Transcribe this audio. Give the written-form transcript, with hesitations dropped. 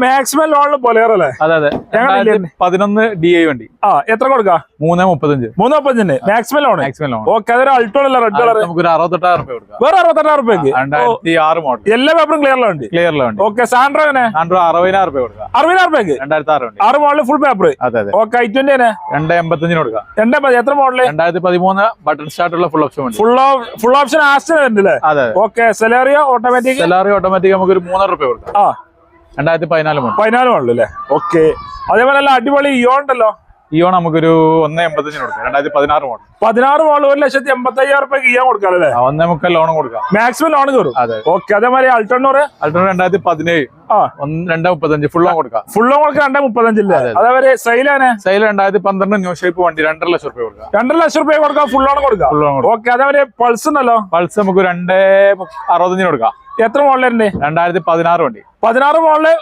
Maximum ലോണിൽ Bolero അല്ലേ? അതെ അതെ. 11 DI വണ്ടി. എത്ര കൊടുക്കാം? 335. 335 മാക്സിമം ലോൺ. ഓക്കെ, അതൊരു അൾട്ടോ അല്ല, റെഡ് കളർ. നമുക്ക് 68,000 രൂപ കൊടുക്കാം. വേറെ 68,000 രൂപയ്ക്ക് 2006 മോഡൽ. എല്ലാ പേപ്പറും ക്ലിയറിലുണ്ട്. ഓക്കെ. സാൻഡ്രോ 60,000 രൂപ കൊടുക്കാം. 60,000 രൂപയ്ക്ക് 2006 വണ്ടി. 6 മോഡൽ ഫുൾ പേപ്പർ. അതെ അതെ. ഓക്കെ, I20 285 കൊടുക്കാം. 280. എത്ര മോഡല്? 2013 ബട്ടൺ സ്റ്റാർട്ട് ഉള്ള ഫുൾ ഓപ്ഷൻ വണ്ടി. ഫുൾ ഓപ്ഷൻ ആസ്റ്റർ വരുന്നുണ്ടല്ലേ? അതെ. Okay, സെലാറിയോ automatic. ഓട്ടോമാറ്റിക് നമുക്ക് ഒരു 3,000 രൂപ കൊടുക്കാം. 2014 മോഡൽ. 14 മോഡൽ അല്ലേ? ഓക്കെ. അതേപോലെ നല്ല അടിപൊളി ഇയോൺ ഉണ്ടല്ലോ. ഇയോൺ നമുക്കൊരു 185 കൊടുക്കാം. 2016 മോഡൽ. 16 മോഡൽ 1,85,000 രൂപയ്ക്ക് ഇയോൺ കൊടുക്കാം അല്ലേ? 1.25 ലോൺ കൊടുക്കാം. മാക്സിമം ലോൺ കയറും. അതെ. ഓക്കെ. അതേമാതിരി അൾട്ടോണോറ് 2017 235 ഫുൾ ലോൺ കൊടുക്കാം. ഫുൾ ലോൺ കൊടുക്കാം 235. അതേപോലെ സൈലാണ് 2012 ന്യൂ ഷേപ്പ് വണ്ടി 2.5 ലക്ഷം രൂപ കൊടുക്കാം. 2.5 ലക്ഷം രൂപ കൊടുക്കാം. ഫുൾ ലോൺ കൊടുക്കാം. ഓക്കെ. അതേപോലെ പൾസ് ഉണ്ടല്ലോ. പൾസ് നമുക്ക് 260 കൊടുക്കാം. എത്ര മോഡലുണ്ട്? 2016 വണ്ടി. 16 മോഡല്